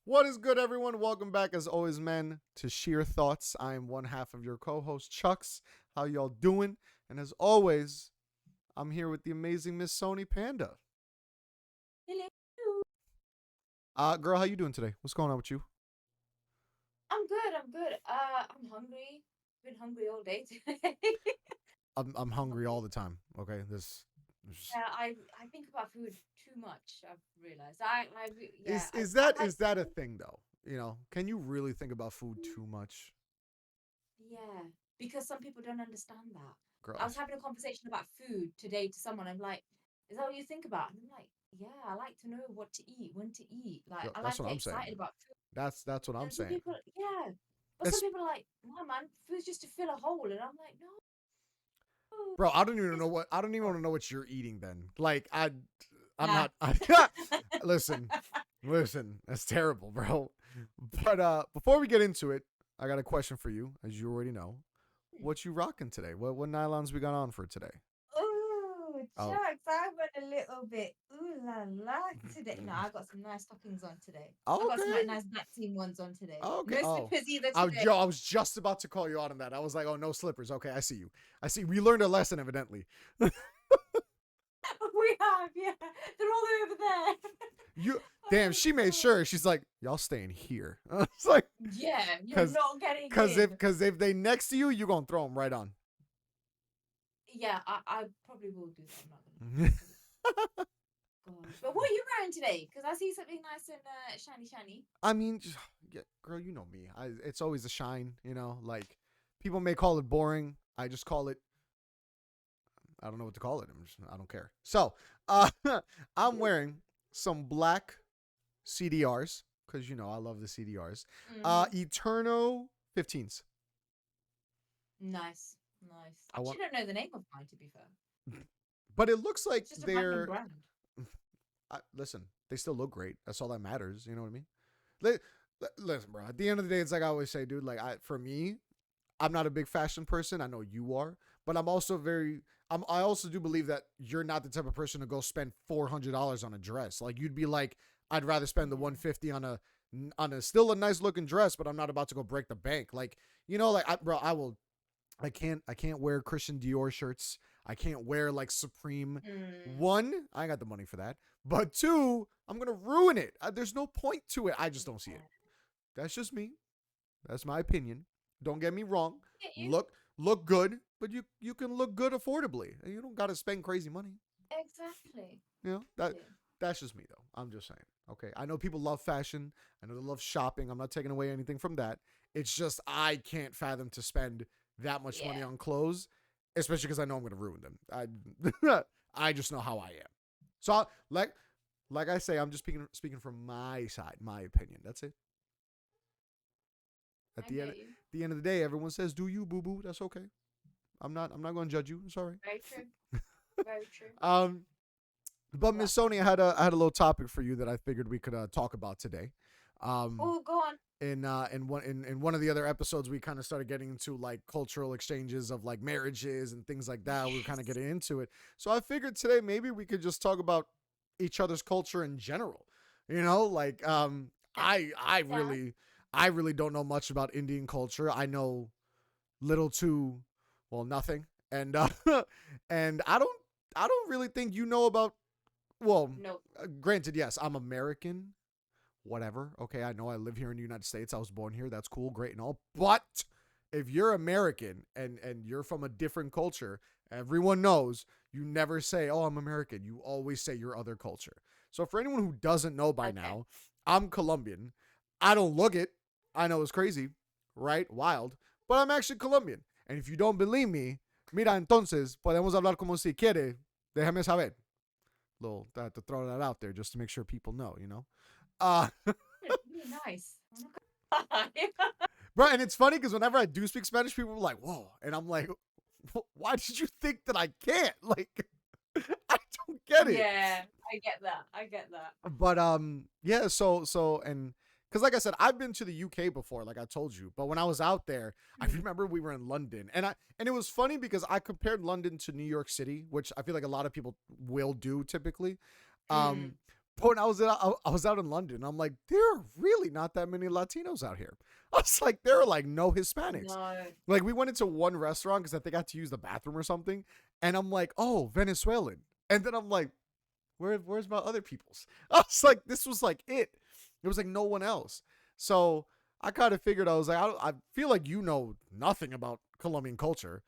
What is good, everyone? Welcome back, as always, man, to Sheer Thoughts. I am one half of your co-host, Chuckzz. How y'all doing? And as always, I'm here with the amazing Miss Soni Panda. Hello. Girl, how you doing today? What's going on with you? I'm good. I'm good. I'm hungry. Been hungry all day today. I'm I'm hungry all hungry. the time. Okay, this I think about food too much. I've realized. Yeah. is I that like is that a food. thing though? Can you really think about food Mm, too much, Yeah, because some people don't understand that. girl? I was having a conversation about food today to someone. I'm like, "Is that what you think about?" And I'm like, "Yeah, I like to know what to eat, when to eat. Like, Girl, I like that's to what get I'm saying. excited about food." That's what I'm And some saying. people, yeah, but some It's, people are like, "No, man, food's just to fill a hole." And I'm like, "No, bro, I don't even it's know what I don't even want to know what you're eating. Then, I'm nah." not. Listen, Listen, that's terrible, bro. But before we get into it, I got a question for you, as you already know. What you rocking today? What nylons we got on for today? Ooh, Oh, Chucks, I went a little bit ooh la la today. No, I got some nice stockings on today. I got some okay, like nice black team ones on today. okay. No Oh, slippers either I today. I was just about to call you out on that. I was like, oh, no slippers. Okay, I see you. I see. We learned a lesson, evidently. We have, yeah. They're all over there. You damn. Oh She made god. sure. She's like, y'all staying here. It's like, Yeah, you're cause, not getting cause if, in. cause if they next to you, you gonna throw them right on. Yeah, I probably will do that. I'm not gonna lie. Because God. But what are you wearing today? Because I see something nice and shiny, shiny. I mean, just, yeah, girl, you know me. It's always a shine. Like people may call it boring. I just call it. I don't know what to call it. I don't care. So, uh, I'm wearing some black CDRs because I love the CDRs. Mm-hmm. Eterno 15s. Nice, nice. I I want, actually don't know the name of mine, to be fair. but it looks like It's just a random they're. brand. Listen, they still look great. That's all that matters. You know what I mean? Listen, bro. At the end of the day, it's like I always say, dude. For me, I'm not a big fashion person. I know you are, but I'm also very. I also do believe that you're not the type of person to go spend $400 on a dress. Like you'd be like, I'd rather spend the Yeah. 150 on a still a nice looking dress, but I'm not about to go break the bank. Like bro, I will. I can't wear Christian Dior shirts. I can't wear like Supreme. Mm, One, I ain't got the money for that. But two, I'm gonna ruin it. There's no point to it. I just don't see it. yeah. That's just me. That's my opinion. Don't get me wrong. Get you. Look good, but you can look good affordably. You don't got to spend crazy money. Exactly. You know that Exactly. that's just me though. I'm just saying. Okay, I know people love fashion. I know they love shopping. I'm not taking away anything from that. It's just I can't fathom to spend that much money Yeah. on clothes, especially because I know I'm going to ruin them. I just know how I am. So like I say, I'm just speaking from my side, my opinion. That's it. At I the get you. end of the day, everyone says, "Do you, boo boo?" That's okay. I'm not going to judge you. It's all right. Very true. Very true. Um, but That Miss part. Sony, I had a little topic for you that I figured we could talk about today. Um, Oh, go on. in one of the other episodes, we kind of started getting into like cultural exchanges of like marriages and things like that. We were kind of Yes. getting into it, so I figured today maybe we could just talk about each other's culture in general. Like Yeah. Yeah. I really don't know much about Indian culture. I know little to well nothing, and and I don't really think you know about. Well, No. granted, yes, I'm American, whatever. Okay, I know I live here in the United States. I was born here. That's cool, great, and all. But if you're American and you're from a different culture, everyone knows you never say, "Oh, I'm American." You always say your other culture. So for anyone who doesn't know by Okay. now, I'm Colombian. I don't look it. I know it's crazy, right? Wild, but I'm actually Colombian. And if you don't believe me, mira entonces podemos hablar como si quiere. Déjame saber. Little to throw that out there just to make sure people know. Uh Really nice. I'm not gonna lie. Bro, and it's funny because whenever I do speak Spanish, people are like, "Whoa," and I'm like, "Why did you think that I can't?" Like, I don't get it. Yeah, I get that. I get that. But yeah. So and because like I said, I've been to the UK before, like I told you. But when I was out there, I Mm, remember we were in London, and it was funny because I compared London to New York City, which I feel like a lot of people will do typically. mm, Um, But when I was out in London, I'm like, there are really not that many Latinos out here. I was like, there are like no Hispanics. No. Like we went into one restaurant because I think I had to use the bathroom or something, and I'm like, oh, Venezuelan, and then I'm like, where's my other peoples? I was like, this was like it. There was like no one else. So I kind of figured I was like, I feel like you know nothing about Colombian culture.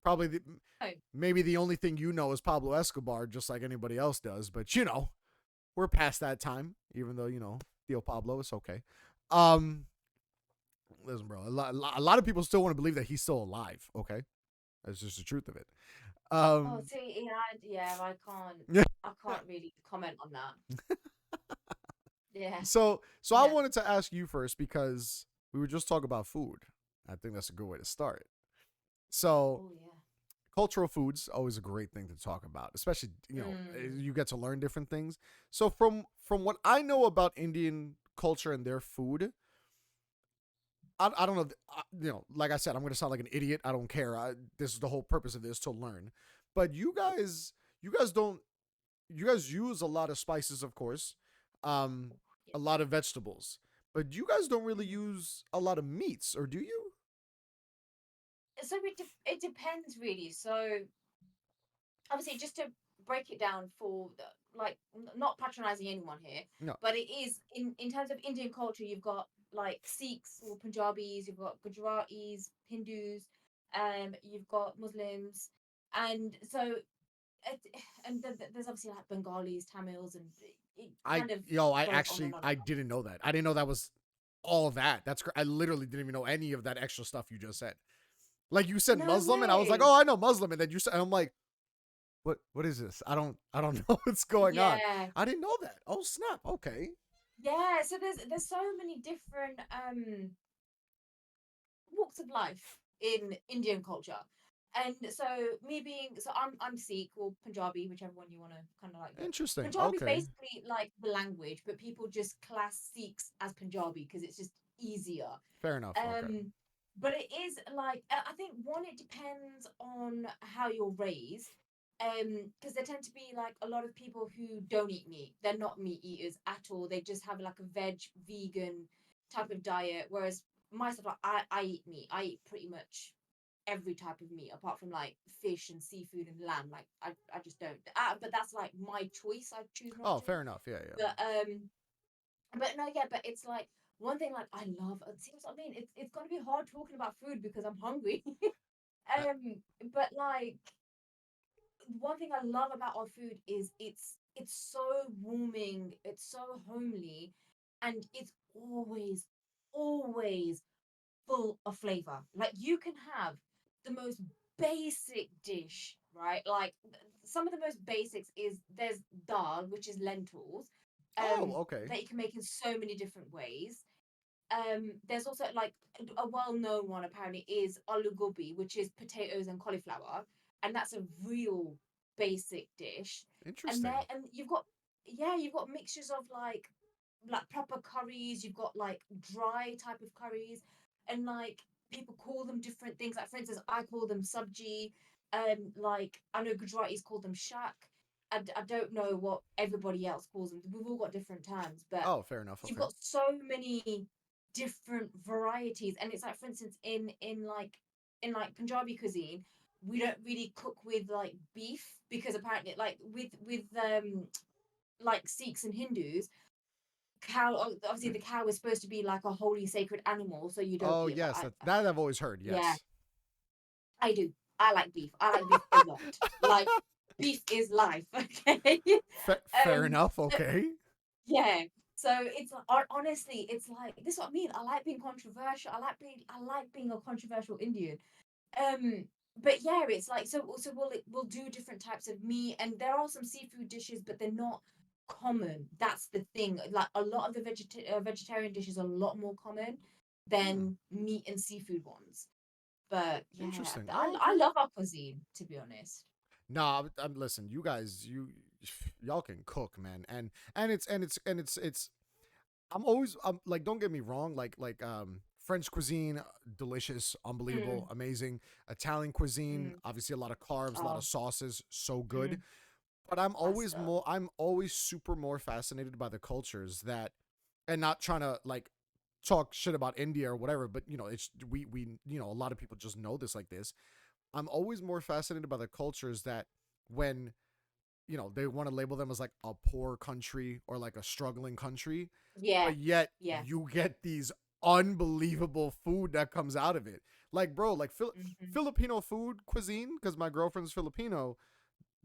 Probably Oh, maybe the only thing you know is Pablo Escobar, just like anybody else does. But you know, we're past that time, even though you know Theo Pablo is okay. Um, Listen, bro, a lot of people still want to believe that he's still alive. Okay, that's just the truth of it. oh, Um, see, yeah, yeah. I can't really comment on that. Yeah, So I yeah. wanted to ask you first because we were just talking about food. I think that's a good way to start. So Oh, yeah. cultural foods always a great thing to talk about, especially you know Mm, you get to learn different things. So from what I know about Indian culture and their food, I don't know. You know, like I said, I'm going to sound like an idiot. I don't care. This is the whole purpose of this to learn. But you guys don't, you guys use a lot of spices, of course, yeah. a lot of vegetables, but you guys don't really Mhm. use a lot of meats, or do you? So it depends really. So obviously, just to break it down for the, like not patronizing anyone here, No. but it is in terms of Indian culture, you've got like Sikhs or Punjabis, you've got Gujaratis, Hindus, you've got Muslims, and so it, and there's obviously like Bengalis, Tamils, and it kind of I goes on actually and on I and on. didn't know that. I didn't know that was all that. I literally didn't even know any of that extra stuff you just said. Like you said No Muslim, and I was like, way. oh, I know Muslim, and then you said, and I'm like, what is this? I don't know what's going on. Yeah, I didn't know that. Oh snap. Okay. yeah. So there's so many different walks of life in Indian culture. And so me being so I'm Sikh or Punjabi, whichever one you want to kind of like, but Interesting. Punjabi is Okay. basically like the language, but people just class Sikhs as Punjabi because it's just easier. Fair enough. Okay. But it is like I think one, it depends on how you're raised. Because there tend to be like a lot of people who don't eat meat. They're not meat eaters at all. They just have like a vegan type of diet. Whereas myself, like I eat meat. I eat pretty much every type of meat apart from like fish and seafood and lamb. Like I just don't. But that's like my choice. I choose not Oh, to. fair enough. Yeah, yeah. But no, yeah, but it's like one thing like I love. It seems, I mean, it's gonna be hard talking about food because I'm hungry. Uh, But like one thing I love about our food is it's so warming, it's so homely, and it's always full of flavor. Like you can have the most basic dish, right? Like some of the most basics is there's dal, which is lentils, oh, okay. that you can make in so many different ways. There's also like a well-known one apparently is aloo gobi, which is potatoes and cauliflower, and that's a real basic dish. And there, Interesting. and you've got, yeah, you've got mixtures of like proper curries. You've got like dry type of curries, and like people call them different things. Like for instance, I call them sabji. Like I know Gujaratis call them shak. I don't know what everybody else calls them. We've all got different terms, but Oh, fair enough. you've Okay. got so many different varieties. And it's like for instance in like Punjabi cuisine, we don't really cook with like beef because apparently like with like Sikhs and Hindus, cow, obviously the cow is supposed to be like a holy sacred animal, so you don't Oh, eat it. But yes. That I've always heard. yeah, Yes. I do. I like beef. I like beef a lot. Like beef is life. Okay. Fair um enough. so Okay. yeah, so it's honestly, it's like this is what I mean. I like being controversial. I like being a controversial Indian. Um, but yeah, it's like so we'll do different types of meat, and there are some seafood dishes, but they're not common. That's the thing. Like a lot of the vegetarian dishes are a lot more common Hmm. than meat and seafood ones. But yeah, Interesting. I Oh, I okay. love our cuisine, to be honest. Nah, listen. You guys, y'all can cook, man, and it's. I'm like, don't get me wrong. French cuisine, delicious, unbelievable, Mm, amazing. Italian cuisine, mm, obviously a lot of carbs, a lot of oh, sauces, so good. mm, But Messed up. I'm always super more fascinated by the cultures that, and not trying to like talk shit about India or whatever, but it's we a lot of people just know this like this. I'm always more fascinated by the cultures that when they want to label them as like a poor country or like a struggling country, Yeah. but yet Yeah. you get these unbelievable food that comes out of it. Like, bro, like Hmm. Filipino food cuisine, because my girlfriend's Filipino,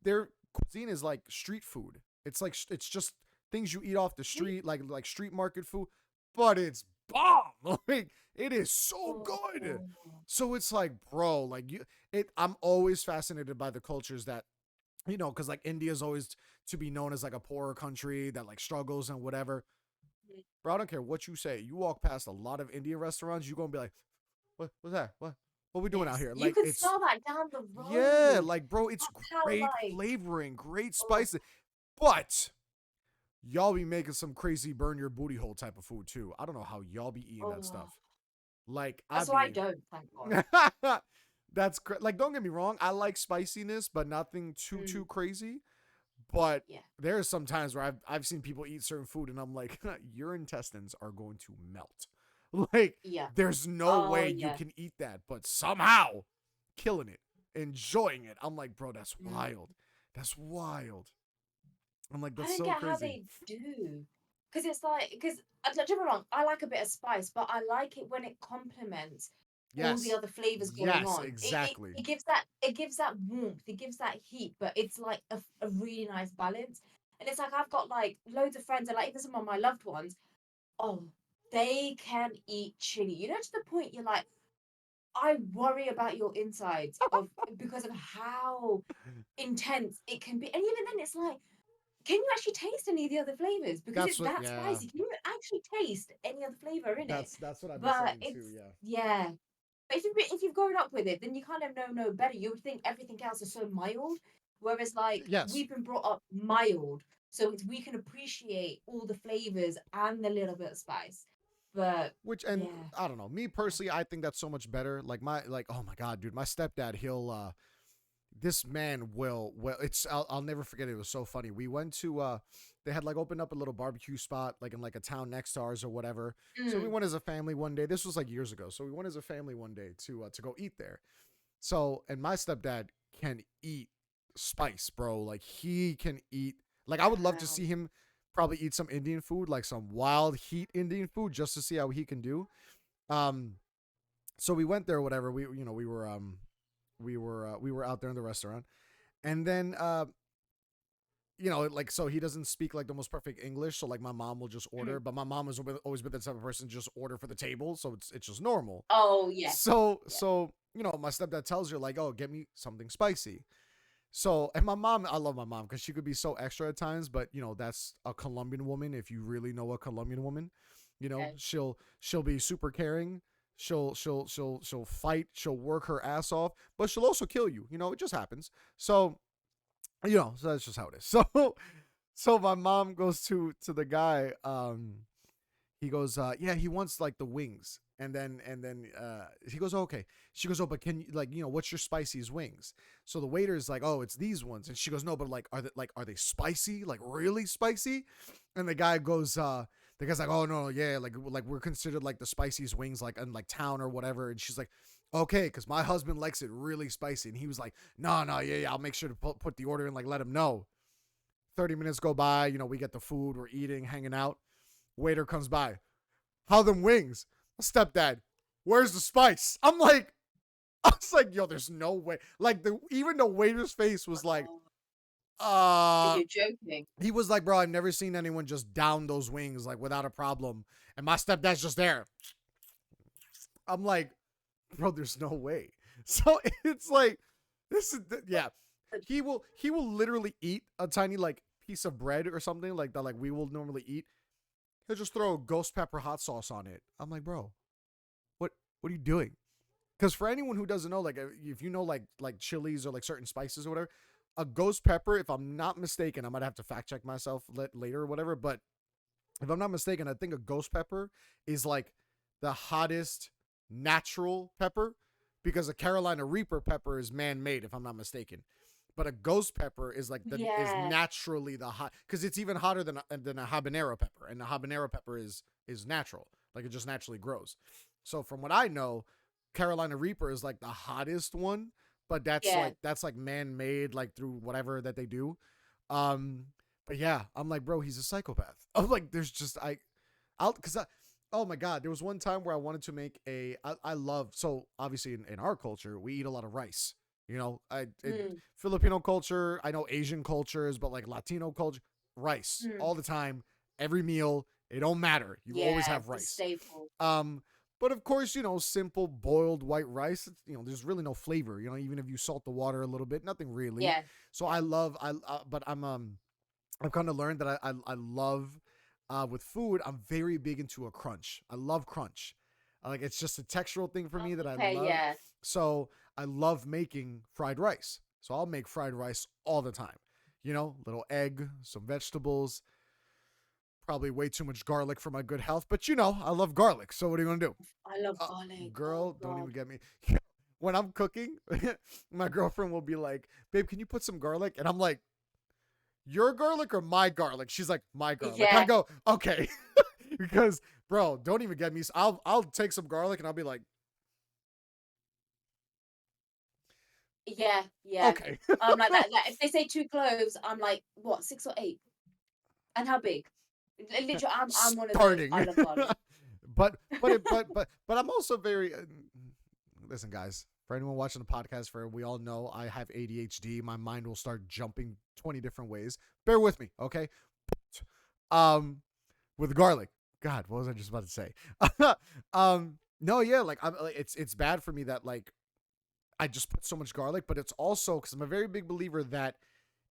their cuisine is like street food. It's like it's just things you eat off the We. street, like street market food, but it's bomb. Like it is so good. Oh. So it's like, bro, like I'm always fascinated by the cultures that because like India's always to be known as like a poorer country that like struggles and whatever. Bro, I don't care what you say. You walk past a lot of Indian restaurants, you're gonna be like, what's that? What we doing out Yes, here? you Like could it's smell that down the yeah, road. like bro, it's That's how great like. flavoring, great Oh. spices, but y'all be making some crazy burn your booty hole type of food too. I don't know how y'all be eating that Oh. stuff. Like I That's why I be don't. Thank God. like don't get me wrong, I like spiciness, but nothing too Mm, crazy. But yeah. there's some times where I've seen people eat certain food and I'm like, your intestines are going to melt. Like Yeah. there's no Oh way you yeah. can eat that, but somehow killing it, enjoying it. I'm like, bro, that's Mm. wild. That's wild. I'm like, I that's don't so get how crazy. they do. Because it's like, because don't get me wrong, I like a bit of spice, but I like it when it complements all the Yes. other flavors going Yes, on. exactly. It gives that warmth, it gives that heat, but it's like a really nice balance. And it's like I've got like loads of friends and like even some of my loved ones, oh, they can eat chili. You know, to the point you're like, I worry about your insides of because of how intense it can be. And even then it's like, can you actually taste any of the other flavors? Because That's it's what that yeah. spicy. Can you actually taste any other flavor in it? That's what I've been But saying too, it's yeah. yeah. But if you've grown up with it, then you kind of know no better. You would think everything else is so mild, whereas like Yes. we've been brought up mild, so we can appreciate all the flavors and the little bit of spice. But Which and yeah, I don't know. Me yeah. personally, I think that's so much better. Like oh my god, dude, my stepdad, he'll this man will well it's I'll never forget it. It was so funny. We went to they had like opened up a little barbecue spot like in like a town next to ours or whatever. So we Mm. went as a family one day. This was like years ago. So we went as a family one day to go eat there. So and my stepdad can eat spice, bro. Like he can eat like I would love to Wow. see him probably eat some Indian food, like some wild heat Indian food just to see how he can do. Um so we went there or whatever. We were out there in the restaurant. And then like so he doesn't speak like the most perfect English, so like my mom will just order, Mm. but my mom has always been the type of person to just order for the table, so it's just normal. Oh yeah, yeah. So my stepdad tells her like, "Oh, get me something spicy." So, and my mom, I love my mom because she could be so extra at times, but that's a Colombian woman. If you really know a Colombian woman, Okay. she'll be super caring. She'll fight. She'll work her ass off, but she'll also kill you. It just happens. So so that's just how it is. So my mom goes to the guy. He goes, yeah, he wants like the wings. And then he goes, oh, okay. She goes, oh, but can you like, what's your spiciest wings? So the waiter's like, oh, it's these ones. And she goes, no, but like, are they spicy? Like really spicy? And the guy's like, oh no, yeah, like we're considered like the spiciest wings, like in like town or whatever. And she's like, okay, because my husband likes it really spicy. And he was like, no, yeah, I'll make sure to put the order in, like let him know. 30 minutes go by, we get the food, we're eating, hanging out. Waiter comes by. How them wings? Stepdad, where's the spice? I was like, yo, there's no way. Like even the waiter's face was like, Oh, uh you're joking. he was like, bro, I've never seen anyone just down those wings like without a problem. And my stepdad's just there. I'm like, bro, there's no way. So it's like, this is yeah. He will literally eat a tiny like piece of bread or something like that, like we will normally eat. He'll just throw ghost pepper hot sauce on it. I'm like, bro, what what are you doing? Because for anyone who doesn't know, like if you know like chilies or like certain spices or whatever, a ghost pepper, if I'm not mistaken, I might have to fact check myself later or whatever, but if I'm not mistaken, I think a ghost pepper is like the hottest natural pepper because a Carolina Reaper pepper is man made, if I'm not mistaken. But a ghost pepper is like is Yeah. naturally the hot, because it's even hotter than a habanero pepper, and the habanero pepper is natural, like it just naturally grows. So from what I know, Carolina Reaper is like the hottest one, but Yeah. that's like man made, like through whatever that they do. Um, but yeah, I'm like, bro, he's a psychopath. I'm like, there's just I'll because oh my god, there was one time where I wanted to make I love, so obviously in our culture we eat a lot of rice. You know, Mm, Filipino culture, I know Asian cultures, but like Latino culture, rice mm. all the time, every meal. It don't matter. You always Yeah, have the rice. staple. Um, but of course, simple boiled white rice. There's really no flavor. Even if you salt the water a little bit, nothing really. Yeah. So Yeah. but I've kind of learned that I love, with food, I'm very big into a crunch. I love crunch. Like it's just a textural thing for me that I Okay, love. yeah. So I love making fried rice. So I'll make fried rice all the time. Little egg, some vegetables, probably way too much garlic for my good health, but I love garlic. So what are you gonna do? I love Uh, garlic. Oh Girl, don't even God. get me. When I'm cooking, my girlfriend will be like, "Babe, can you put some garlic?" And I'm like, "Your garlic or my garlic?" She's like, "My garlic." I Yeah. go, "Okay," because bro, don't even get me. I'll take some garlic and I'll be like, Yeah. Yeah. "Okay." I'm like that. Like if they say two cloves, I'm like, what, six or eight? And how big? Literally, I'm one of those. I Starting. love garlic. But I'm also very, listen, guys. For anyone watching the podcast, we all know I have ADHD. My mind will start jumping 20 different ways. Bear with me, okay? Um, with garlic. God, what was I just about to say? No, yeah, like it's bad for me that like I just put so much garlic, but it's also because I'm a very big believer that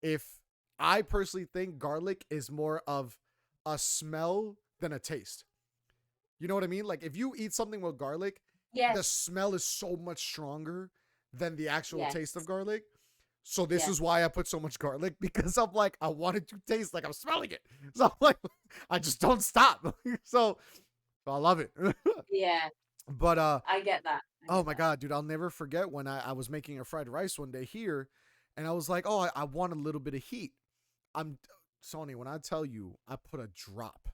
if I personally think garlic is more of a smell than a taste. You know what I mean? Like if you eat something with garlic, the Yes. smell is so much stronger than the actual taste of Yes. garlic. So this Yeah. is why I put so much garlic, because I'm like, I want it to taste like I'm smelling it. So I'm like, I just don't stop. So I love it. Yeah. But I get that. I oh get my that. god, dude, I'll never forget when I was making a fried rice one day here, and I was like, oh, I want a little bit of heat. I'm Sony, when I tell you I put a drop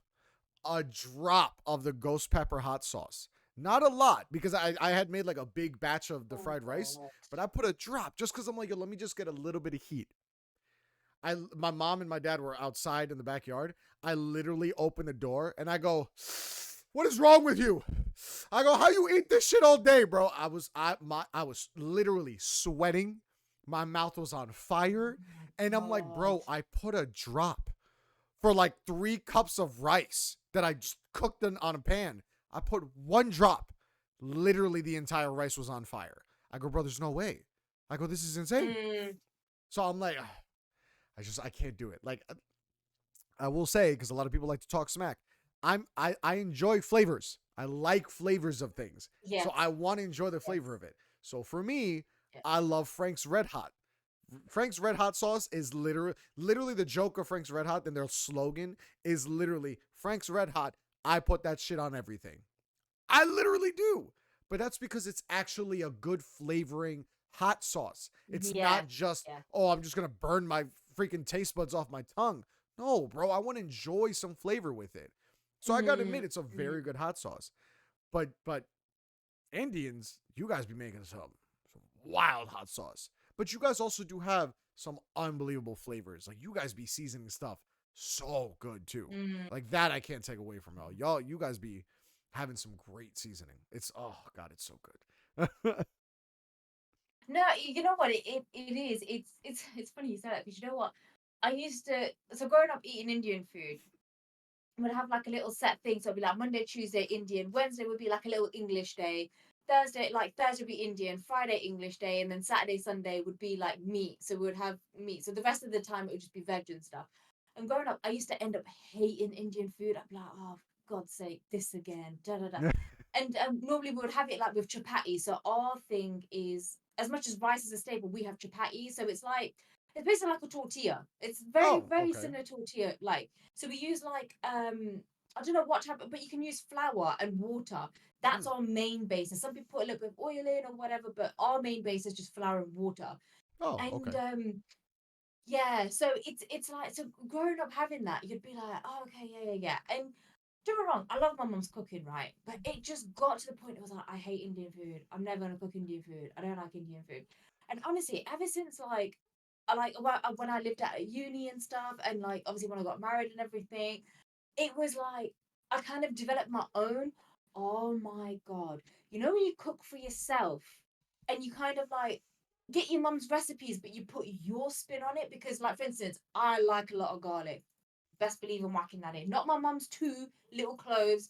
of the ghost pepper hot sauce. Not a lot, because I had made like a big batch of the Oh fried rice, God. but I put a drop just because I'm like, yo, let me just get a little bit of heat. My mom and my dad were outside in the backyard. I literally opened the door and I go, "What is wrong with you?" I go, "How you eat this shit all day, bro?" I was literally sweating. My mouth was on Oh fire, and I'm like, my God. "Bro, I put a drop for like 3 cups of rice that I just cooked on a pan. I put one drop. Literally, the entire rice was on fire." I go, "Bro, there's no way." I go, "This is insane." Mm, So I'm like, I can't do it. Like I will say, because a lot of people like to talk smack, I enjoy flavors. I like flavors of things. So I yes. want to enjoy the Yes. flavor of it. So for me, Yeah. I love Frank's Red Hot. Frank's Red Hot sauce is literally the joke of Frank's Red Hot, and their slogan is literally Frank's Red Hot. I put that shit on everything. I literally do. But that's because it's actually a good flavoring hot sauce. It's Yeah. not just, Yeah. oh, I'm just going to burn my freaking taste buds off my tongue. No, bro, I want to enjoy some flavor with it. So I got to admit, Mm, it's a mm. very good hot sauce. But Indians, you guys be making some wild hot sauce. But you guys also do have some unbelievable flavors. Like you guys be seasoning stuff so good too. Mm. Like that I can't take away from y'all. You guys be having some great seasoning. It's, oh god, it's so good. No, you know what it is. It's funny you say that because you know what? I used to so growing up eating Indian food, would have like a little set thing. So it'd be like Monday, Tuesday, Indian. Wednesday would be like a little English day. Thursday would be Indian. Friday, English day. And then Saturday, Sunday would be like meat. So we would have meat. So the rest of the time it would just be veg and stuff. And growing up, I used to end up hating Indian food. I'd be like, oh, for God's sake, this again. Da da da. And normally we would have it like with chapati. So our thing is, as much as rice is a staple, we have chapati. So it's basically like a tortilla. It's very, Oh, very okay. similar tortilla. Like so we use like I don't know what type, but you can use flour and water. That's Mm. our main basis. Some people put a little bit of oil in or whatever, but our main base is just flour and water. Oh, And okay. Yeah, so it's like, so growing up having that, you'd be like, oh, okay, yeah, yeah, yeah. And don't get me wrong, I love my mum's cooking, right? But it just got to the point it was like, I hate Indian food. I'm never gonna cook Indian food. I don't like Indian food. And honestly, ever since like when I lived at uni and stuff, and like obviously when I got married and everything, it was like I kind of developed my own. Oh my God. You know when you cook for yourself and you kind of like get your mum's recipes, but you put your spin on it? Because, like, for instance, I like a lot of garlic. Best believe I'm whacking that in. Not my mum's two little cloves,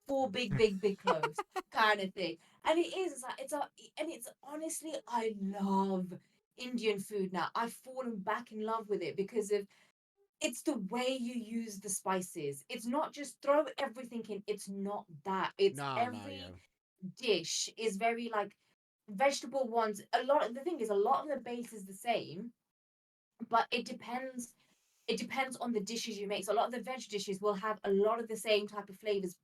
four big, big, big cloves kind of thing. And it is, it's like, and it's honestly, I love Indian food now. I've fallen back in love with it because of it's the way you use the spices. It's not just throw everything in. It's not that. It's Nah, nah, every yeah. dish is very like vegetable ones. A lot of the thing is a lot of the base is the same, but it depends on the dishes you make. So a lot of the veg dishes will have a lot of the same type of flavors.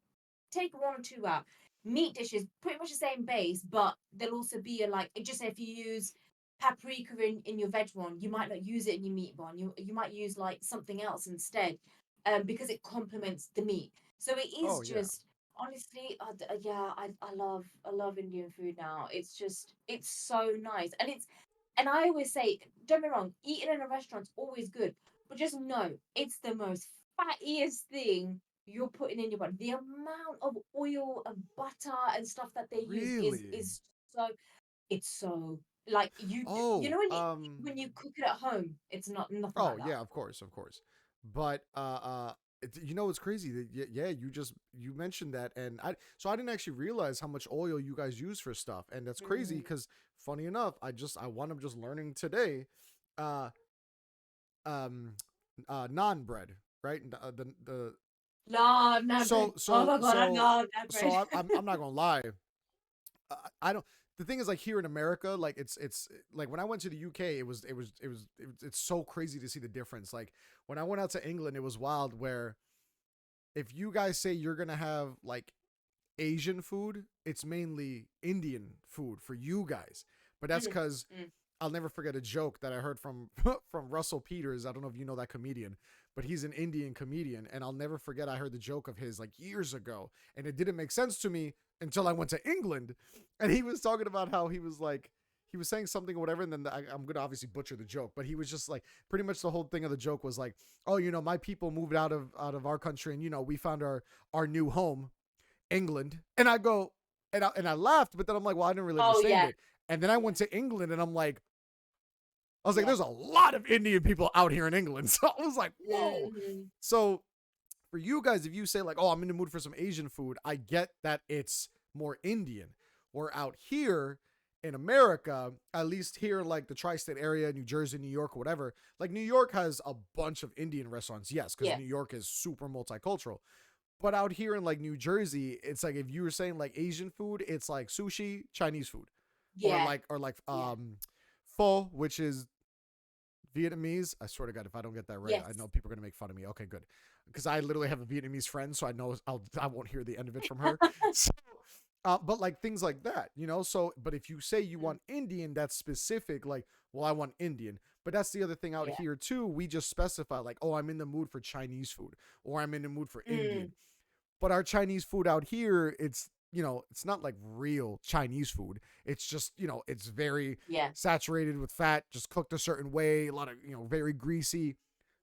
Take one or two out. Meat dishes, pretty much the same base, but there'll also be a like just say if you use paprika in your veg one, you might not use it in your meat one. You might use like something else instead, because it complements the meat. So it is Oh yeah. just honestly, yeah, I love Indian food now. It's just it's so nice, and I always say, don't get me wrong, eating in a restaurant's always good, but just know it's the most fattiest thing you're putting in your body. The amount of oil and butter and stuff that they use is Really? is so it's so like you Oh, know when you cook it at home, it's not nothing oh like that. yeah, of course, of course. But you know what's crazy? That yeah, you mentioned that, and I didn't actually realize how much oil you guys use for stuff, and that's crazy Mm. because funny enough, I wound up just learning today, uh um naan bread, right? The Love naan bread. so Oh so my god, I so love naan so bread. I'm not gonna lie. I don't. The thing is, like here in America, like it's like when I went to the UK, it's so crazy to see the difference. Like when I went out to England, it was wild. Where if you guys say you're gonna have like Asian food, it's mainly Indian food for you guys. But that's Mm, because mm. I'll never forget a joke that I heard from from Russell Peters. I don't know if you know that comedian, but he's an Indian comedian, and I'll never forget I heard the joke of his like years ago, and it didn't make sense to me until I went to England, and he was talking about how he was like he was saying something or whatever, and then I'm gonna obviously butcher the joke, but he was just like pretty much the whole thing of the joke was like, oh, my people moved out of our country, and we found our new home, England, and I go and I laughed, but then I'm like, well, I didn't really Oh understand yeah, it, and then I yeah, went to England, and I was like, yeah. there's a lot of Indian people out here in England. So I was like, whoa. Mhm. So for you guys, if you say like, oh, I'm in the mood for some Asian food, I get that it's more Indian. Or out here in America, at least here in like the tri-state area, New Jersey, New York, whatever, like New York has a bunch of Indian restaurants, yes, because Yeah, New York is super multicultural. But out here in like New Jersey, it's like if you were saying like Asian food, it's like sushi, Chinese food, or yeah, like yeah. pho, which is Vietnamese. I swear to God, if I don't get that right, I Yes. know people are gonna make fun of me. Okay, good, because I literally have a Vietnamese friend, so I won't hear the end of it from her. So, but like things like that, So, but if you say you Mm, want Indian, that's specific. Like, well, I want Indian. But that's the other thing out yeah. here too. We just specify like, oh, I'm in the mood for Chinese food, or I'm in the mood for Mm, Indian. But our Chinese food out here, it's not like real Chinese food. It's just, it's very yeah, saturated with fat, just cooked a certain way, a lot of, very greasy,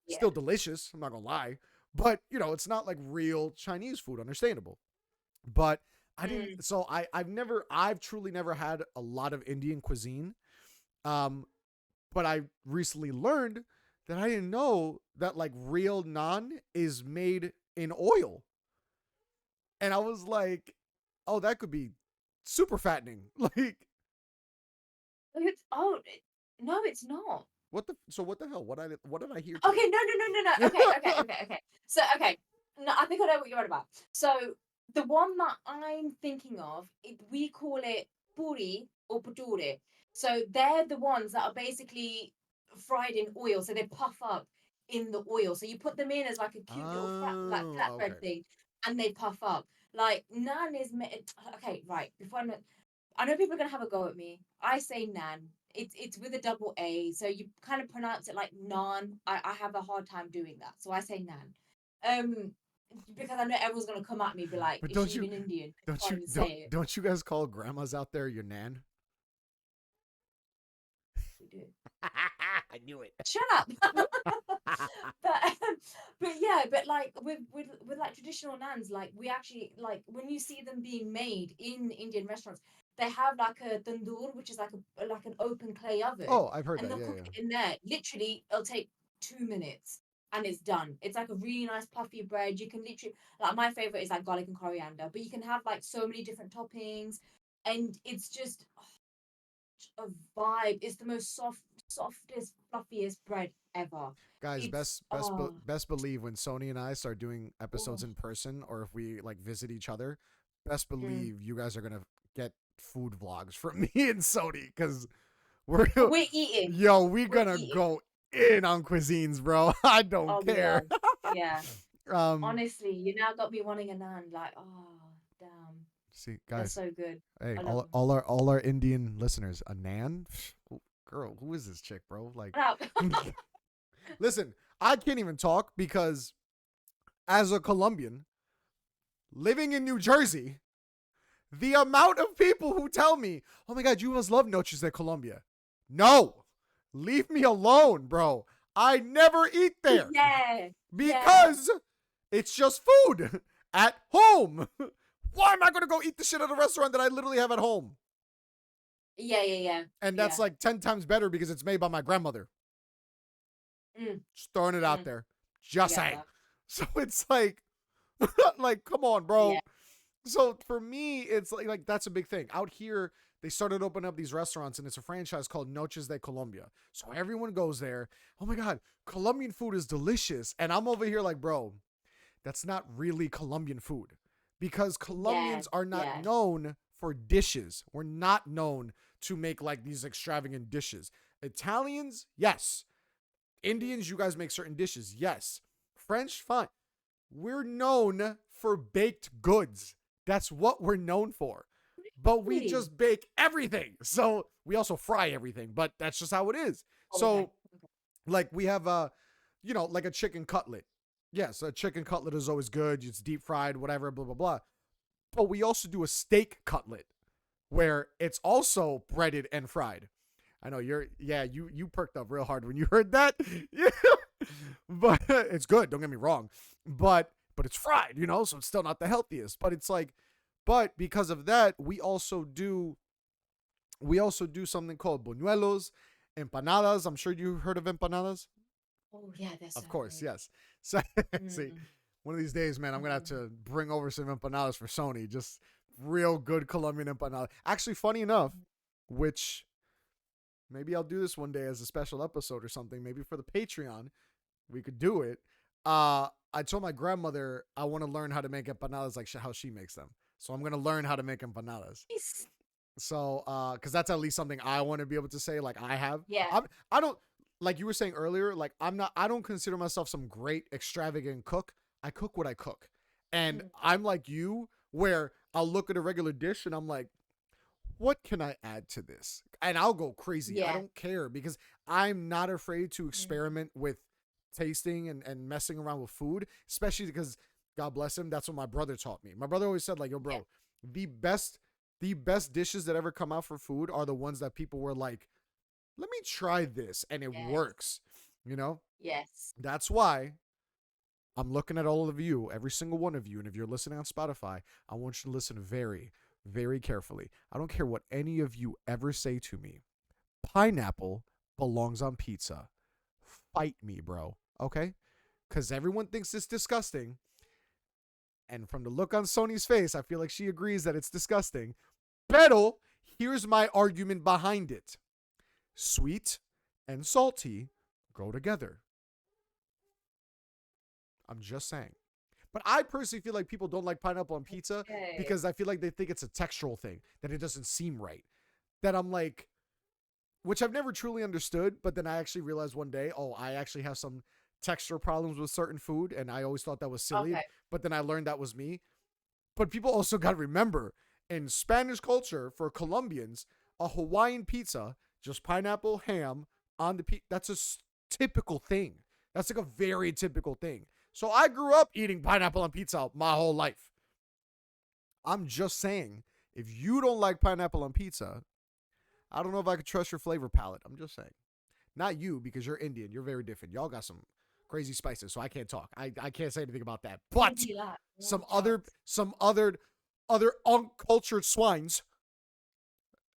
yeah. still delicious, I'm not gonna lie. But, it's not like real Chinese food, understandable. But I didn't Mm, so I've truly never had a lot of Indian cuisine. Um, but I recently learned that I didn't know that like real naan is made in oil. And I was like, oh, that could be super fattening. Like, no, it's not. what the hell? What did I hear Okay, today? no, no, no, no, no. Okay, okay, okay, okay. So, okay, no, I think I know what you're on about. So, the one that I'm thinking of, we call it puri or pature. So, they're the ones that are basically fried in oil. So, they puff up in the oil. So, you put them in as like a cute little like Oh, flatbread okay. thing, and they puff up. Like, naan is made. Okay, right. I know people are going to have a go at me. I say naan. It's with a double A, so you kind of pronounce it like naan. I have a hard time doing that, so I say nan. Because I know everyone's gonna come at me, be like, But "Is she even Indian? You don't can't you even don't say it." don't you guys call grandmas out there your nan? We do. I knew it. Shut up. but but yeah, but like with like traditional naans, like we actually like when you see them being made in Indian restaurants, they have like a tandoor, which is like an open clay oven, Oh, I've heard and that. they'll Yeah, cook yeah. it in there. Literally, it'll take 2 minutes. And it's done. It's like a really nice puffy bread. You can literally like my favorite is like garlic and coriander, but you can have like so many different toppings, and it's just a vibe. It's the most softest, fluffiest bread ever. Guys, It's best believe when Sony and I start doing episodes oh, in person, or if we like visit each other, best mm. believe you guys are gonna get food vlogs from me and Sony because we're We're eating. we We're gonna eating. go in on cuisines, bro. I don't Oh, we care. are. Yeah. um, Honestly, you now got me wanting a naan. Like, oh, damn. see, They're guys, so good. hey, I love them. all our Indian listeners, a nan, girl, who is this chick, bro? Like, listen, I can't even talk because as a Colombian living in New Jersey, the amount of people who tell me, "Oh my God, you must love Noches de Colombia." No, leave me alone, bro. I never eat there Yeah. Yeah. because it's just food at home. Why am I going to go eat the shit at a restaurant that I literally have at home? Yeah. Yeah. Yeah. And Yeah. that's like 10 times better because it's made by my grandmother. Mm, Just throwing it out mm, there. I Just get saying. that. So it's like, like, come on, Yeah. bro. So for me, it's like that's a big thing. Out here, they started opening up these restaurants, and it's a franchise called Noches de Colombia. So everyone goes there. Oh my God, Colombian food is delicious. And I'm over here like, bro, that's not really Colombian food because Yeah. Colombians are not Yeah. known for dishes. We're not known to make like these extravagant dishes. Italians, yes. Indians, you guys make certain dishes, yes. French, fine. We're known for baked goods. That's what we're known for. But we Really? just bake everything. So we also fry everything, but that's just how it is. Oh, okay. So like we have like a chicken cutlet. Yes, a chicken cutlet is always good. It's deep fried, whatever, blah blah blah. But we also do a steak cutlet where it's also breaded and fried. I know you perked up real hard when you heard that. Yeah. But it's good, don't get me wrong. But it's fried, so it's still not the healthiest. But it's like but because of that, we also do something called buñuelos, empanadas. I'm sure you heard of empanadas. Oh, yeah. They're so Of course, good. yes. So see, Mm, one of these days, man, I'm gonna have mm. to bring over some empanadas for Sony. Just real good Colombian empanada. Actually, funny enough, which maybe I'll do this one day as a special episode or something. Maybe for the Patreon, we could do it. I told my grandmother I want to learn how to make empanadas like how she makes them. So I'm gonna learn how to make empanadas. Nice. So, because that's at least something I want to be able to say. Like I have, Yeah. I don't like you were saying earlier. Like I don't consider myself some great extravagant cook. I cook what I cook, and Mm, I'm like you, where I'll look at a regular dish and I'm like, what can I add to this? And I'll go crazy. I yeah. don't care because I'm not afraid to Mm, experiment with tasting and messing around with food, especially because God bless him, that's what my brother taught me. My brother always said, like, yo, yeah. bro, the best the best dishes that ever come out for food are the ones that people were like, let me try this and it Yes. works. You know? Yes. That's why I'm looking at all of you, every single one of you. And if you're listening on Spotify, I want you to listen very, very carefully. I don't care what any of you ever say to me. Pineapple belongs on pizza. Fight me, bro. Okay? Because everyone thinks it's disgusting. And from the look on Sony's face, I feel like she agrees that it's disgusting. Pero here's my argument behind it. Sweet and salty go together. I'm just saying. But I personally feel like people don't like pineapple on pizza Okay. because I feel like they think it's a textural thing, that it doesn't seem right. That I'm like, which I've never truly understood, but then I actually realized one day, oh, I actually have some texture problems with certain food, and I always thought that was silly, Okay. but then I learned that was me. But people also got to remember, in Spanish culture, for Colombians, a Hawaiian pizza just pineapple, ham on the pizza. That's a typical thing. That's like a very typical thing. So I grew up eating pineapple on pizza my whole life. I'm just saying, if you don't like pineapple on pizza, I don't know if I could trust your flavor palette. I'm just saying. Not you, because you're Indian. You're very different. Y'all got some crazy spices, so I can't talk. I can't say anything about that. Can't But do that. some No other chance. some other uncultured swines,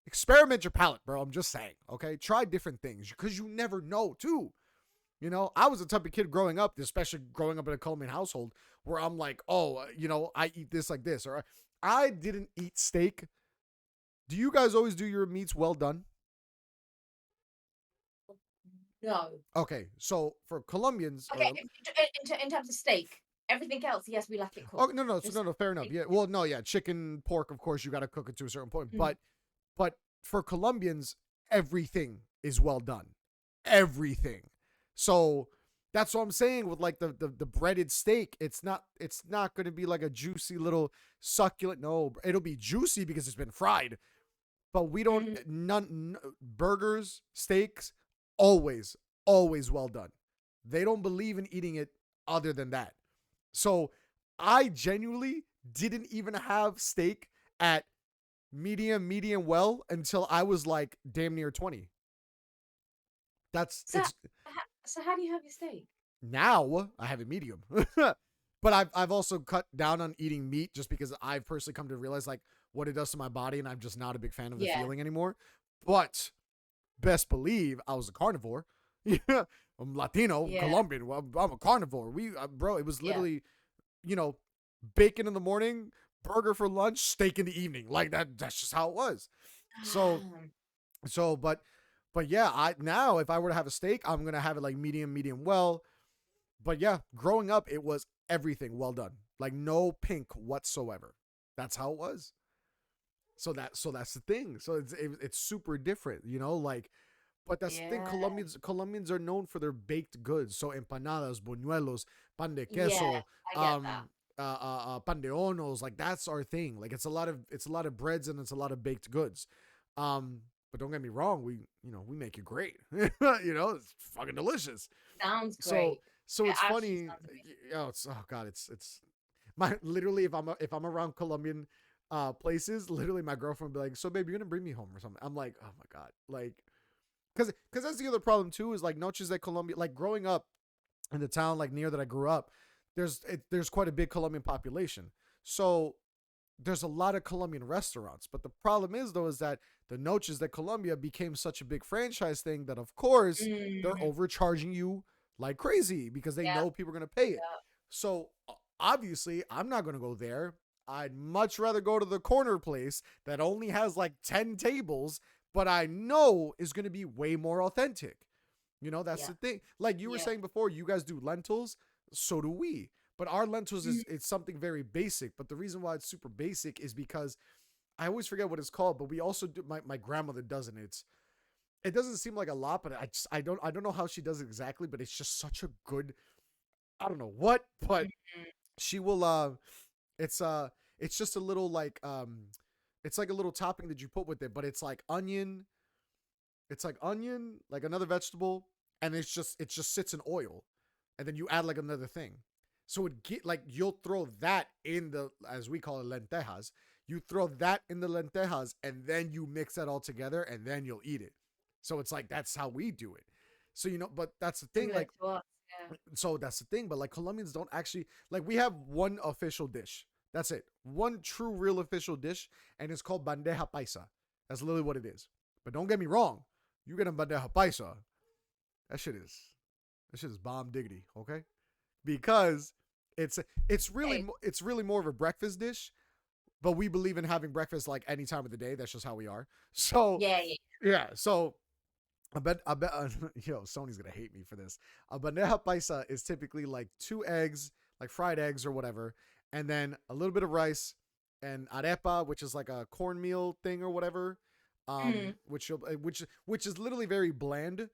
experiment your palate, bro. I'm just saying. Okay, try different things because you never know, too. You know, I was the type of kid growing up, especially growing up in a Colombian household, where I'm like, oh, I eat this like this, or I didn't eat steak. Do you guys always do your meats well done? No. Okay, so for Colombians, Okay, or in terms of steak, everything else, yes, we like it oh cooked. no, Just no, fair enough. steak. Yeah, well, no, yeah, chicken, pork, of course, you got to cook it to a certain point, Mm. but for Colombians, everything is well done, everything. So that's what I'm saying with like the breaded steak. It's not going to be like a juicy little succulent. No, it'll be juicy because it's been fried. But we don't Mm. burgers, steaks, always always well done. They don't believe in eating it other than that. So I genuinely didn't even have steak at medium well until I was like damn near 20. That's So, it's so how do you have your steak? Now I have a medium. But I've also cut down on eating meat just because I've personally come to realize like what it does to my body, and I'm just not a big fan of the Yeah, feeling anymore. But best believe I was a carnivore. Yeah, I'm Latino, yeah, Colombian. Well, I'm a carnivore. Bro, it was yeah. literally, you know, bacon in the morning, burger for lunch, steak in the evening. Like that. That's just how it was. So, Um, but yeah, I now if I were to have a steak, I'm gonna have it like medium well. But yeah, growing up, it was everything well done, like no pink whatsoever. That's how it was. So that's the thing. So it's super different, like. But that's the thing. yeah, Colombians are known for their baked goods. So empanadas, buñuelos, pan de yeah. queso, I get that. pan de hornos. Like that's our thing. Like it's a lot of breads and it's a lot of baked goods. But don't get me wrong. We make it great. It's fucking delicious. Sounds So great. so It it's actually funny. sounds amazing. It's oh god, it's my literally if I'm around Colombian places, literally my girlfriend will be like, so babe, you're gonna bring me home or something. I'm like, oh my god, like because that's the other problem too is like noches de Colombia. Like growing up in the town like near that I grew up, there's quite a big Colombian population. So there's a lot of Colombian restaurants. But the problem is though is that the Noches de Colombia became such a big franchise thing that of course they're Mm, overcharging you like crazy because they yeah, know people are gonna pay it. yeah, So obviously I'm not gonna go there. I'd much rather go to the corner place that only has like 10 tables, but I know is gonna be way more authentic. That's yeah, the thing. Like you were yeah. saying before, you guys do lentils, so do we. But our lentils Mm, is it's something very basic. But the reason why it's super basic is because I always forget what it's called. But we also do. My grandmother does it. It doesn't seem like a lot, but I don't know how she does it exactly. But it's just such a good. I don't know what, but mm, she will. It's it's just a little like it's like a little topping that you put with it, but it's like onion. It's like onion, like another vegetable, and it just sits in oil, and then you add like another thing. So it get like you'll throw that in the as we call it lentejas. You throw that in the lentejas, and then you mix that all together, and then you'll eat it. So it's like that's how we do it. So but that's the thing. similar Like to us. Yeah. so that's the thing. But like Colombians don't actually like we have one official dish. That's it. One true, real official dish, and it's called bandeja paisa. That's literally what it is. But don't get me wrong. You get a bandeja paisa. That shit is that shit is bomb diggity. Okay, because it's it's really Hey, it's really more of a breakfast dish. But we believe in having breakfast like any time of the day. That's just how we are. So yeah, yeah. yeah. So I bet, yo, Sony's gonna hate me for this. A bandeja paisa is typically like 2 eggs, like fried eggs or whatever, and then a little bit of rice and arepa, which is like a cornmeal thing or whatever, Mm. which is literally very bland,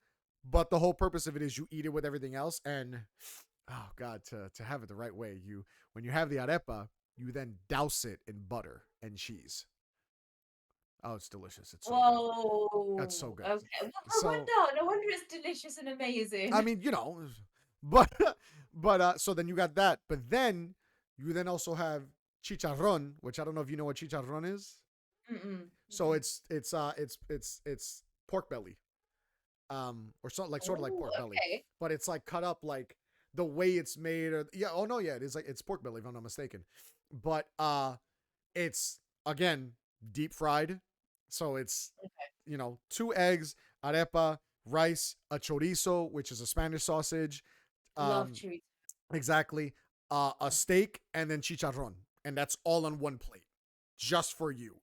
but the whole purpose of it is you eat it with everything else, and oh god, to have it the right way, when you have the arepa, you then douse it in butter and cheese. Oh, it's delicious. It's so good. That's so Whoa. good. Okay. Well, no So wonder. No wonder it's delicious and I amazing. mean, but so then you got that, but then you then also have chicharrón, which I don't know if you know what chicharrón is. Mm-mm. So Mm-mm. it's pork belly, or something like sort of like Oh, pork belly, okay. but it's like cut up like the way it's made, or yeah, oh no, yeah, it is like it's pork belly if I'm not mistaken, but it's again deep fried, so it's Okay. 2 eggs, arepa, rice, a chorizo, which is a Spanish sausage, Love um, chewy. exactly, a steak, and then chicharron, and that's all on one plate, just for you.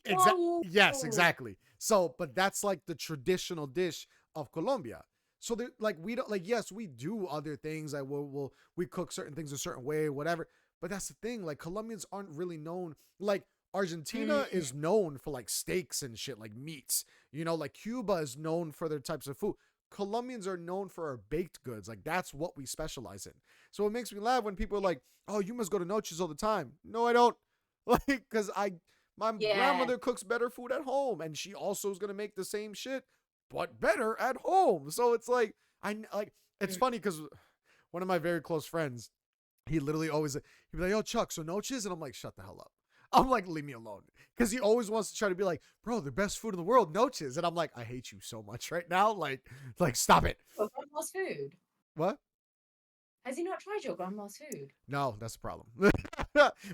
Whoa. Yes, exactly. So, but that's like the traditional dish of Colombia. So, like we don't like. Yes, we do other things. Like we cook certain things a certain way, whatever. But that's the thing. Like Colombians aren't really known. Like Mm, Argentina is known for like steaks and shit, like meats. Like Cuba is known for their types of food. Colombians are known for our baked goods. Like that's what we specialize in. So it makes me laugh when people are like, "Oh, you must go to Noches all the time." No, I don't. Like, because my yeah. grandmother cooks better food at home, and she also is gonna make the same shit, but better at home. So it's like I like it's Mm. funny because one of my very close friends, he literally always he'd be like, "Yo, Chuck, so Noches," and I'm like, "Shut the hell up." I'm like, "Leave me alone," because he always wants to try to be like, "Bro, the best food in the world, Noches," and I'm like, "I hate you so much right now. Like, stop it." Your grandma's food. What? Has he not tried your grandma's food? No, that's the problem.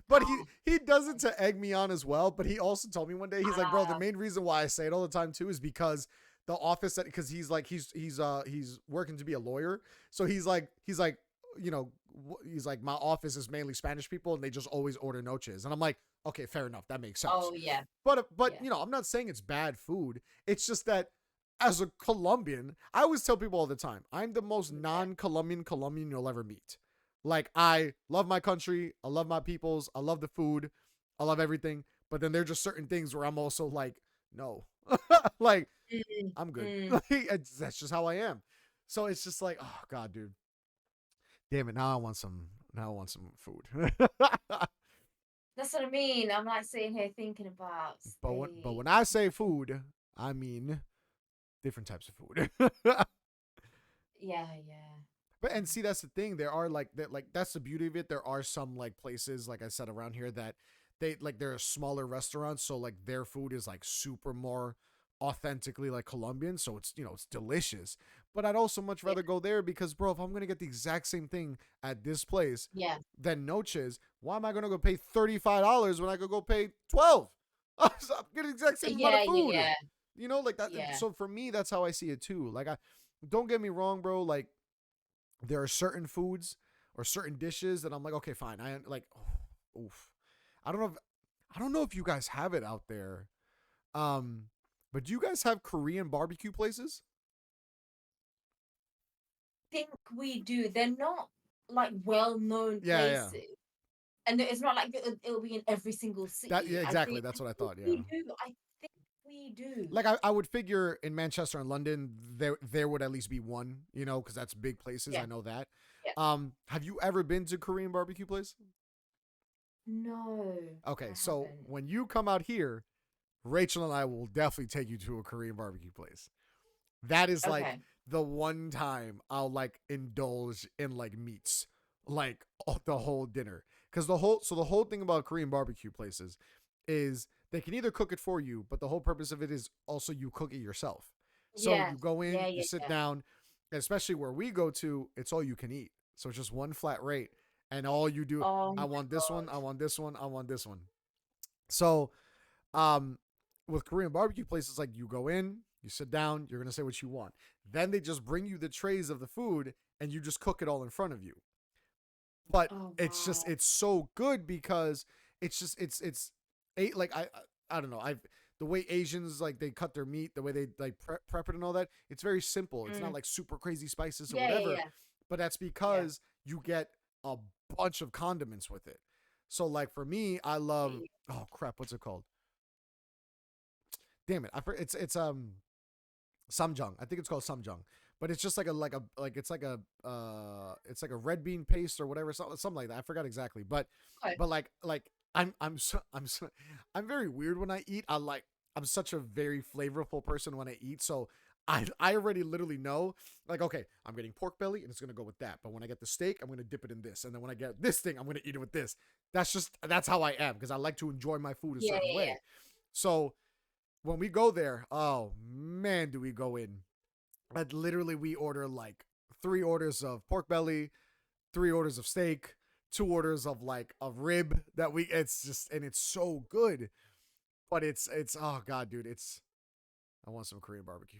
But he does it to egg me on as well. But he also told me one day, he's like, bro, the Ah, main reason why I say it all the time too is because the office that because he's like he's working to be a lawyer, so he's like you know he's like my office is mainly Spanish people and they just always order noches, and I'm like, okay, fair enough, that makes sense. oh yeah, But yeah, I'm not saying it's bad food. It's just that as a Colombian, I always tell people all the time, I'm the most yeah. non-Colombian Colombian you'll ever meet. Like I love my country, I love my peoples, I love the food, I love everything. But then there're just certain things where I'm also like, no, like Mm, I'm good. mm. Like that's just how I am. So it's just like, oh god, dude, damn it. Now I want some. Now I want some food. That's what I mean. I'm like sitting here thinking about but when steak. I say food, I mean different types of food. Yeah, yeah. But and see, that's the thing. There are like that. Like that's the beauty of it. There are some like places, like I said, around here that they like they're smaller restaurants, so like their food is like super more authentically like Colombian. So it's it's delicious. But I'd also much Yeah, rather go there because, bro, if I'm gonna get the exact same thing at this place yeah, than Noches, why am I gonna go pay $35 when I could go pay 12? I'm getting the exact same amount of yeah, yeah, food. yeah, Like that. yeah. So for me, that's how I see it too. Like I don't get me wrong, bro. Like there are certain foods or certain dishes that I'm like, okay, fine. I like, oh, oof. I don't know. I don't know if you guys have it out there. Um, but do you guys have Korean barbecue places? Think we do. They're not like well-known Yeah, yeah. places, and it's not like it'll be in every single Yeah, city. exactly. That's what I think thought. Yeah. we do. I think we do. Like I would figure in Manchester and London there would at least be one, because that's big places. Yeah, I know that. yeah. Have you ever been to Korean barbecue place? No, Okay, I so haven't. when you come out here, Rachel and I will definitely take you to a Korean barbecue place. That is like Okay. the one time I'll like indulge in like meats, like the whole dinner. Because the whole thing about Korean barbecue places is they can either cook it for you, but the whole purpose of it is also you cook it yourself. So Yeah, you go in, yeah, you yeah, sit yeah. down, especially where we go to, it's all you can eat. So it's just one flat rate, and all you do, Oh I my want this one, I gosh. want this one, I want this one. So um, with Korean barbecue places, like you go in, you sit down, you're gonna say what you want. Then they just bring you the trays of the food, and you just cook it all in front of you. But Oh it's wow. so good because it's like I don't know, I've the way Asians like they cut their meat, the way they like prep it and all that. It's very simple. It's not Mm. like super crazy spices or Yeah, yeah, whatever, yeah, but that's yeah. because you get a bunch of condiments with it. So like for me, I love, Yeah. oh crap, what's it called? Damn it, it's samjang. I think it's called samjang, but it's just like a red bean paste or whatever, something like that. I forgot exactly, but Okay. like I'm very weird when I eat. I'm such a very flavorful person when I eat. So I already literally know, like, okay, I'm getting pork belly and it's gonna go with that. But when I get the steak, I'm gonna dip it in this. And then when I get this thing, I'm gonna eat it with this. That's how I am, because I like to enjoy my food a Yeah, certain yeah, way. So when we go there, oh man, do we go in. Literally we order like 3 orders of pork belly, 3 orders of steak, 2 orders of like a rib that we it's just, and it's so good. But it's oh god, dude, it's I want some Korean barbecue.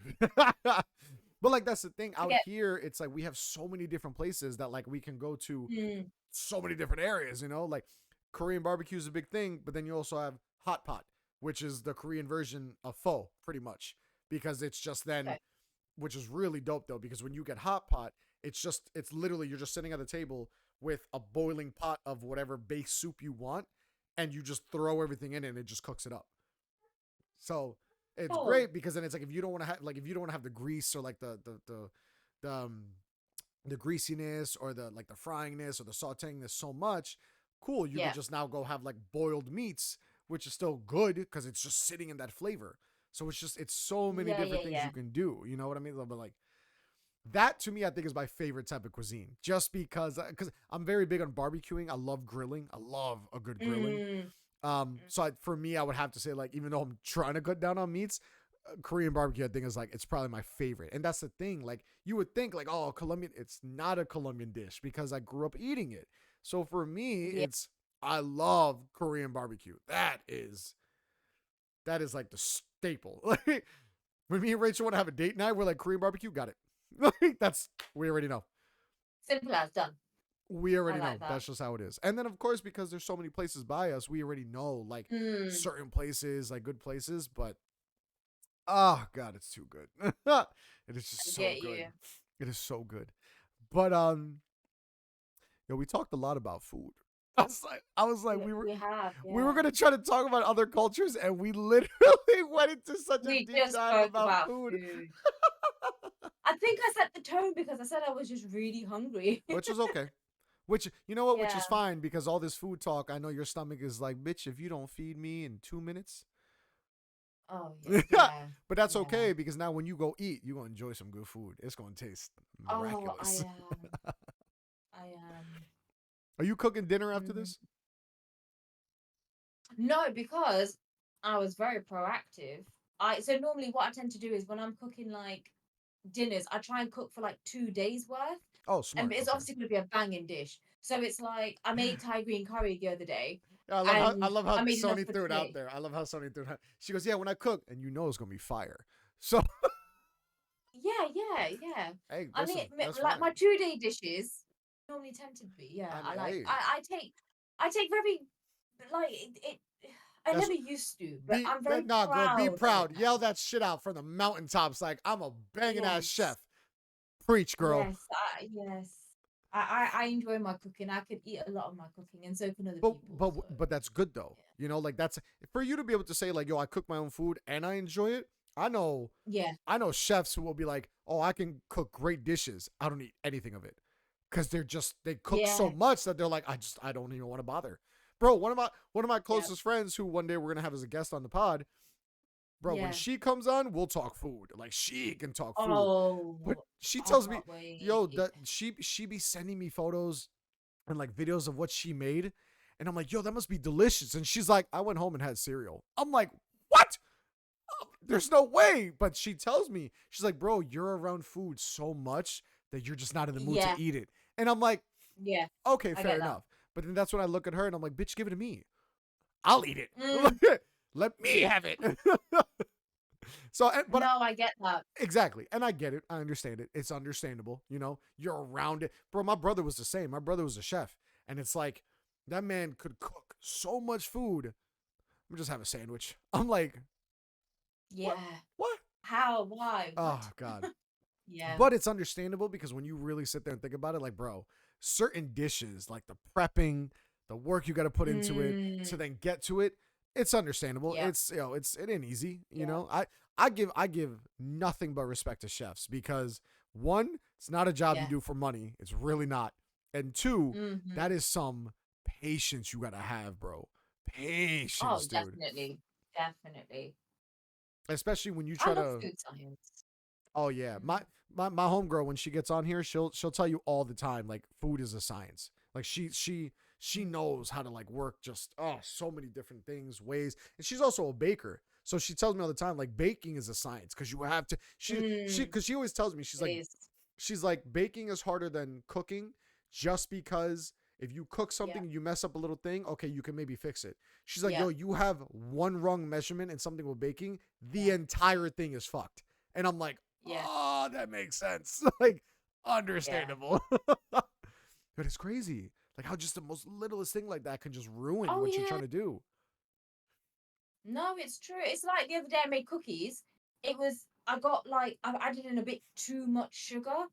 But like that's the thing yeah. out here, it's like we have so many different places that like we can go to, Mm, so many different areas, like Korean barbecue is a big thing, but then you also have hot pot, which is the Korean version of pho pretty much, because it's just then, okay. which is really dope though, because when you get hot pot, it's literally you're just sitting at a table with a boiling pot of whatever base soup you want, and you just throw everything in it and it just cooks it up. So it's Oh, great because then it's like if you don't want to have if you don't want to have the grease or like the the greasiness or the like the fryingness or the sautéingness so much, cool. You could yeah. just now go have like boiled meats, which is still good because it's just sitting in that flavor. So it's so many Yeah, yeah, different things yeah. you can do. You know what I mean? But like that to me, I think is my favorite type of cuisine, just because I'm very big on barbecuing. I love grilling. I love a good grilling. Mm, So for me, I would have to say like even though I'm trying to cut down on meats, Korean barbecue I think is like it's probably my favorite. And that's the thing. Like you would think like oh Colombian, it's not a Colombian dish because I grew up eating it. So for me, yeah. it's I love Korean barbecue. That is like the staple. Like when me and Rachel want to have a date night, we're like Korean barbecue, got it. Like that's we already know. Simple as done. We I already know like that. that's just how it is. And then of course because there's so many places by us, we already know like Mm, certain places, like good places, but oh god, it's too good. It is I just so get good. you. It is so good. But yo, we talked a lot about food. I was like we were Yeah. gonna try to talk about other cultures and we literally went into such a We deep just dive spoke about about food. food. I think I set the tone because I said I was just really hungry. Which is okay. Which you know what, which is Yeah. fine because all this food talk, I know your stomach is like, bitch, if you don't feed me in 2 minutes. Oh yeah. Yeah. But that's Yeah. okay because now when you go eat, you're gonna enjoy some good food. It's gonna taste Oh, I miraculous. am. I am. Are you cooking dinner after Mm. this? No, because I was very proactive. I so normally what I tend to do is when I'm cooking like dinners, I try and cook for like 2 days worth. Oh, And smart. it's Okay. obviously gonna be a banging dish. So it's like I made Thai green curry the other day Yeah, I and love how I made enough Sony for threw it out today. there. I love how Sony threw it out. She goes, yeah, when I cook, and you know it's gonna be fire. So Yeah, yeah, yeah. hey, I mean, listen, that's like fine. my 2 day dishes normally tend to be. Yeah, I mean, I like. hey, I take very like it. I that's never used to, but be I'm that very nah, girl, be proud of it proud. Yell now. that shit out from the mountaintops like I'm a banging ass chef. Yes, Preach, girl. yes, yes. I enjoy my cooking. I could eat a lot of my cooking, and so can other But people. but So but that's good though. Like that's for you to be able to say like, yo, I cook my own food and I enjoy it. I know yeah, I know chefs who will be like, oh, I can cook great dishes. I don't eat anything of it because they cook so yeah, much that they're like, I don't even want to bother. Bro, one of my yeah, closest friends who one day we're gonna have as a guest on the pod, bro, when yeah. she comes on, we'll talk food. Like she can talk food. But Oh, she I tells me, can't wait. yo, that she be sending me photos and like videos of what she made. And I'm like, yo, that must be delicious. And she's like, I went home and had cereal. I'm like, what? There's no way. But she tells me, she's like, bro, you're around food so much that you're just not in the mood to Yeah, eat it. And I'm like, yeah. okay, I fair get that. enough. But then that's when I look at her and I'm like, bitch, give it to me. I'll eat it. Mm, Let me have it. So, but no, I get that. exactly. And I get it. I understand it. It's understandable. You're around it. Bro, my brother was the same. My brother was a chef. And it's like, that man could cook so much food. I'm just have a sandwich. I'm like, what? Yeah. What? How? Why? Oh, What? God. Yeah. But it's understandable because when you really sit there and think about it, like, bro, certain dishes, like the prepping, the work you got to put into it to Mm, then get to it, it's understandable. yeah. It ain't easy. Yeah. I give nothing but respect to chefs because one, it's not a job you Yeah. do for money. It's really not. And two, Mm-hmm. that is some patience you gotta have, bro. Oh, patience, dude. definitely. Definitely. Especially when you I try love to. food science. Oh yeah, Mm. my homegirl when she gets on here, she'll tell you all the time like food is a science. Like she Mm. knows how to like work just so many different things, ways, and she's also a baker. So she tells me all the time like baking is a science because you have to. She Mm. because she always tells me It is. she's like baking is harder than cooking just because if you cook Yeah. something and you mess up a little thing, okay, you can maybe fix it. She's like, Yeah. yo, you have one wrong measurement in something with baking, the Yeah. entire thing is fucked. And I'm like, Yeah. oh, that makes sense. Like, Yeah. understandable. But it's crazy. Like how just the most littlest thing like that can just ruin Oh what you're yeah. trying to do. No, it's true. It's like the other day I made cookies. It was I got like I added in a bit too much sugar.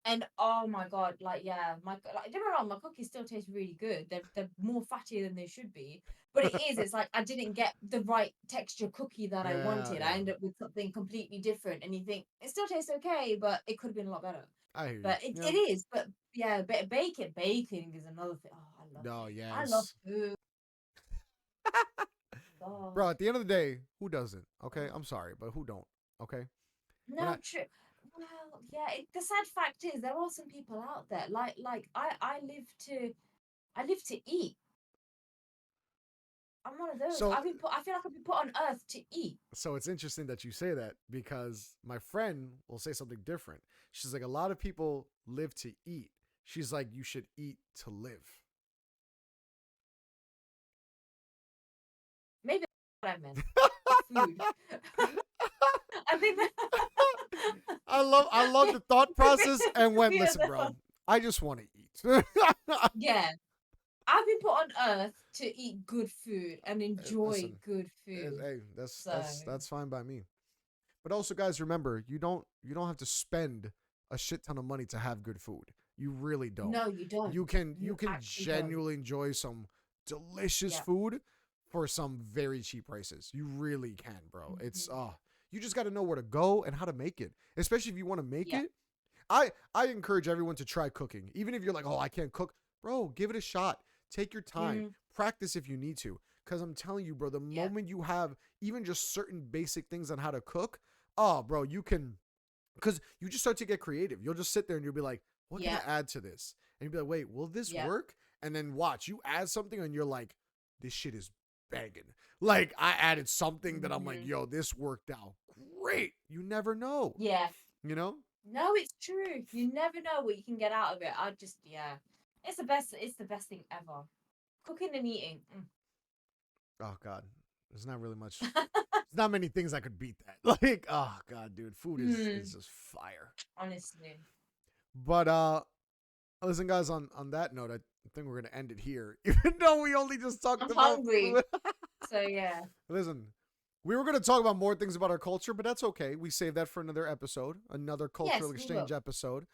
And oh my god, like yeah, like don't get me wrong, my cookies still taste really good. They're more fatty than they should be. But it is, it's like I didn't get the right texture cookie that I Yeah, wanted. I yeah. ended up with something completely different. And you think it still tastes okay, but it could have been a lot better. I hear you. But it, Yeah. it is. But yeah, baking is another thing. Oh, I love No, baking. I love yes. food. God. Bro, at the end of the day, who doesn't? Okay? I'm sorry, but who don't? Okay? When No, I true. Well, yeah. The sad fact is there are some people out there. Like I live to eat. I'm one of those. so I feel like I've been put on earth to eat. so it's interesting that you say that because my friend will say something different. She's like, a lot of people live to eat. She's like, you should eat to live. Maybe that's what I meant. Food. I think that I love the thought process and went, yeah, listen, bro, I just want to eat. yeah. I've been put on earth to eat good food and enjoy Listen, good food. hey, So that's fine by me. But also, guys, remember you don't have to spend a shit ton of money to have good food. You really don't. no, you don't. You You can actually don't. genuinely enjoy some delicious Yeah. food for some very cheap prices. You really can, bro. It's Mhm. you just got to know where to go and how to make it. Especially if you want to make Yeah. it. I encourage everyone to try cooking. Even if you're like, "Oh, I can't cook." Bro, give it a shot. Take your time. Mm, Practice if you need to. Cuz I'm telling you, bro, the yeah. moment you have even just certain basic things on how to cook, oh, bro, you can because you just start to get creative. You'll just sit there and you'll be like, what can I Yeah. add to this? And you'll be like, wait, will this Yeah. work? And then watch, you add something and you're like, this shit is banging. Like I added something that I'm like, Hmm. yo, this worked out great. You never know, Yeah. you know? No, it's true. You never know what you can get out of it. Yeah. It's the best thing ever. Cooking and eating. Oh God, there's not really much. There's not many things I could beat that. Like, oh God, dude, food Mm. is just fire. Honestly. But listen, guys, on that note, I think we're gonna end it here, even though we only just talked I'm about hungry. food. So yeah. Listen, we were going to talk about more things about our culture, but that's okay. We save that for another episode, another cultural Yes, we exchange will. episode.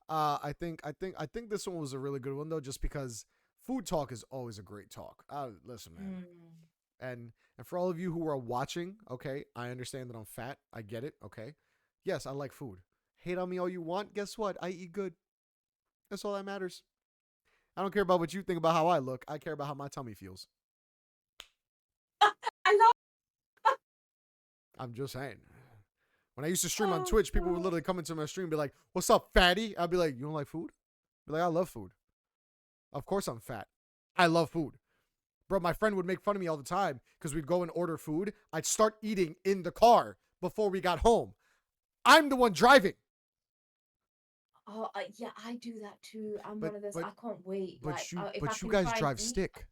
I think this one was a really good one though, just because food talk is always a great talk. Listen, man, Mm. and for all of you who are watching, okay, I understand that I'm fat. I get it. Okay, yes, I like food. Hate on me all you want. Guess what? I eat good. That's all that matters. I don't care about what you think about how I look. I care about how my tummy feels. I love I'm just saying. When I used to stream on oh Twitch, people would God. literally come into my stream and be like, "What's up, fatty?" I'd be like, "You don't like food?" I'd be like, "I love food. Of course I'm fat. I love food." Bro, my friend would make fun of me all the time because we'd go and order food. I'd start eating in the car before we got home. I'm the one driving. Oh yeah, I do that too. I'm But one of those. but I can't wait. Like if I but you can guys try and drive eat. stick.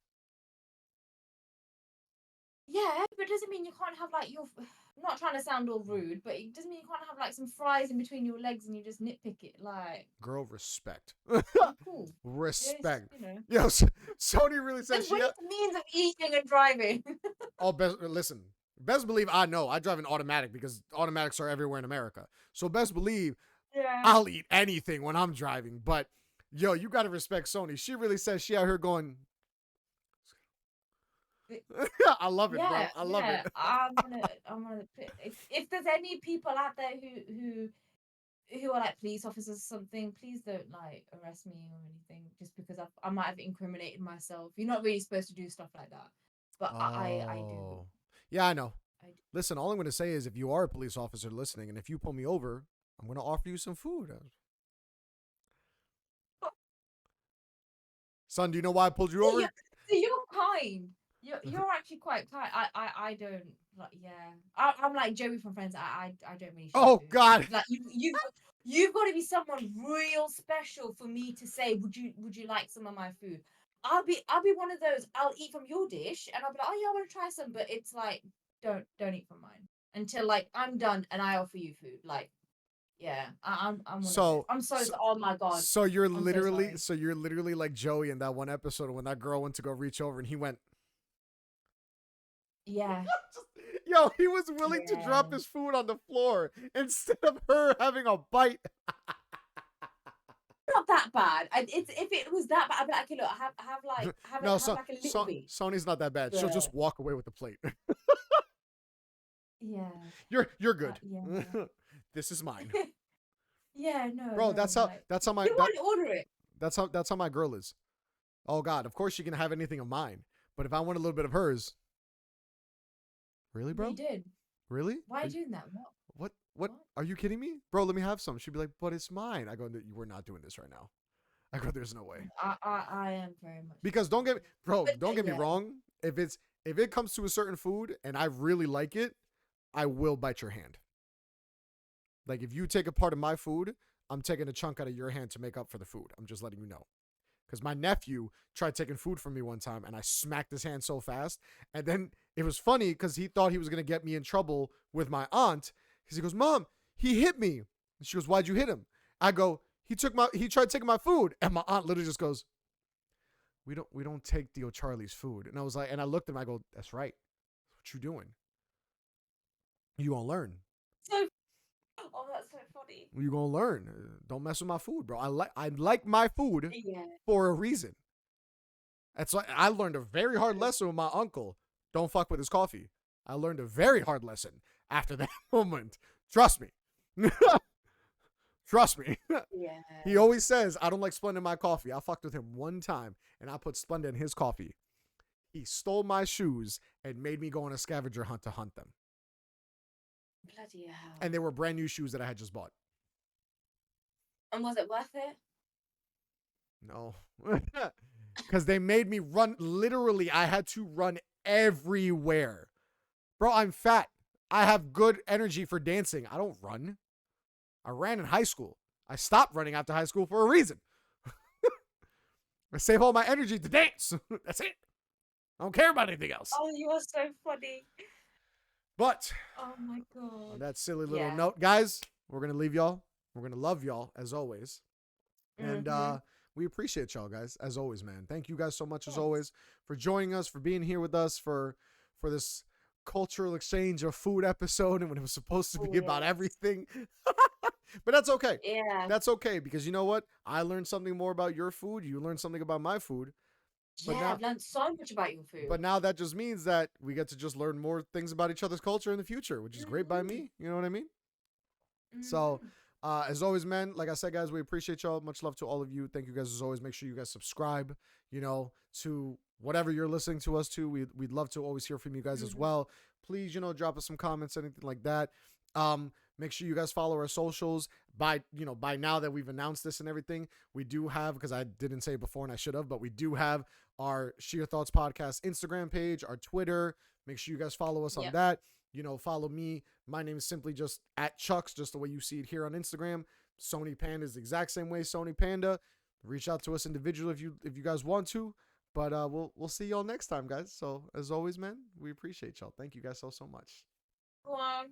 Yeah, but it doesn't mean you can't have like your. I'm not trying to sound all rude, but it doesn't mean you can't have like some fries in between your legs and you just nitpick it. Like, Girl, respect. oh, cool. Yes, Respect. you know. Yo, Sony really says There's she. ways and means of eating and driving. Oh, listen. Best believe I know. I drive an automatic because automatics are everywhere in America. So best believe Yeah. I'll eat anything when I'm driving. But yo, you gotta respect Sony. She really says she out here going. I love it, bro. Yeah, I love it. yeah. I'm gonna. If there's any people out there who are like police officers or something, please don't like arrest me or anything just because I might have incriminated myself. You're not really supposed to do stuff like that. But I do. Oh. Yeah, I know. I do. Listen, all I'm going to say is if you are a police officer listening and if you pull me over, I'm going to offer you some food. Son, do you know why I pulled you See, over? you're kind. You're actually quite kind. I don't like. Yeah, I'm like Joey from Friends. I don't really share Oh, food. God. Like you've got to be someone real special for me to say, would you like some of my food? I'll be one of those. I'll eat from your dish and I'll be like, oh yeah, I want to try some, but it's like don't eat from mine until like I'm done and I offer you food. Like yeah, I'm one of those. So, I'm so, so, oh my god, so you're I'm so literally, sorry. so you're literally like Joey in that one episode when that girl went to go reach over and he went, Yeah, yo, he was willing to yeah. drop his food on the floor instead of her having a bite. Not that bad. It's if it was that bad, I'd be like, okay, look, No, have like a little bit. Sony's not that bad. She'll But just walk away with the plate. yeah, You're good. yeah, This is mine. yeah. No, Bro, no. Like that's how my you want to order it. that's how my girl is. Oh God, of course she can have anything of mine, but if I want a little bit of hers, really, bro? We did. Really? Why are you doing that? What? What? Are you kidding me, bro? Let me have some. She'd be like, but it's mine. I go, no, we're not doing this right now. I go, there's no way. I am very much. Because don't get me, bro. But, Don't get me yeah. wrong. If it comes to a certain food and I really like it, I will bite your hand. Like if you take a part of my food, I'm taking a chunk out of your hand to make up for the food. I'm just letting you know. Because my nephew tried taking food from me one time and I smacked his hand so fast. And then it was funny because he thought he was going to get me in trouble with my aunt. Because he goes, Mom, he hit me. And she goes, why'd you hit him? I go, he tried taking my food. And my aunt literally just goes, we don't take Theo Charlie's food. And I was like, and I looked at him, I go, that's right. What you doing? You gonna learn. So, oh, that's so funny. You gonna learn. Don't mess with my food, bro. I like my food Yeah. for a reason. That's why I learned a very hard lesson with my uncle. Don't fuck with his coffee. I learned a very hard lesson after that moment. Trust me. Trust me. Yeah. He always says, I don't like Splenda in my coffee. I fucked with him one time and I put Splenda in his coffee. He stole my shoes and made me go on a scavenger hunt to hunt them. Bloody hell. And they were brand new shoes that I had just bought. And was it worth it? No. Because they made me run. Literally, I had to run everywhere. Bro, I'm fat. I have good energy for dancing. I don't run. I ran in high school. I stopped running after high school for a reason. I save all my energy to dance. That's it. I don't care about anything else. Oh, you are so funny. But Oh my god. on that silly little Yeah. note, guys, we're going to leave y'all. We're going to love y'all as always. And we appreciate y'all, guys, as always, man. Thank you guys so much, as always, for joining us, for being here with us, for this cultural exchange of food episode, and when it was supposed to be about everything. But that's okay. Yeah. That's okay, because you know what? I learned something more about your food. You learned something about my food. But Yeah, now, I've learned so much about your food. but now that just means that we get to just learn more things about each other's culture in the future, which is great by me. You know what I mean? So, as always, man, like I said, guys, we appreciate y'all. Much love to all of you. Thank you guys as always. Make sure you guys subscribe, to whatever you're listening to us to. We'd love to always hear from you guys as well. Please, drop us some comments, anything like that. Make sure you guys follow our socials. By now that we've announced this and everything, we do have, because I didn't say it before and I should have, but we do have our Sheer Thoughts Podcast Instagram page, our Twitter. Make sure you guys follow us on that. Follow me. My name is simply just @Chuckzz, just the way you see it here on Instagram. Soni Panda is the exact same way, Soni Panda. Reach out to us individually if you guys want to. But we'll see y'all next time, guys. So as always, man, we appreciate y'all. Thank you guys so much. Go on.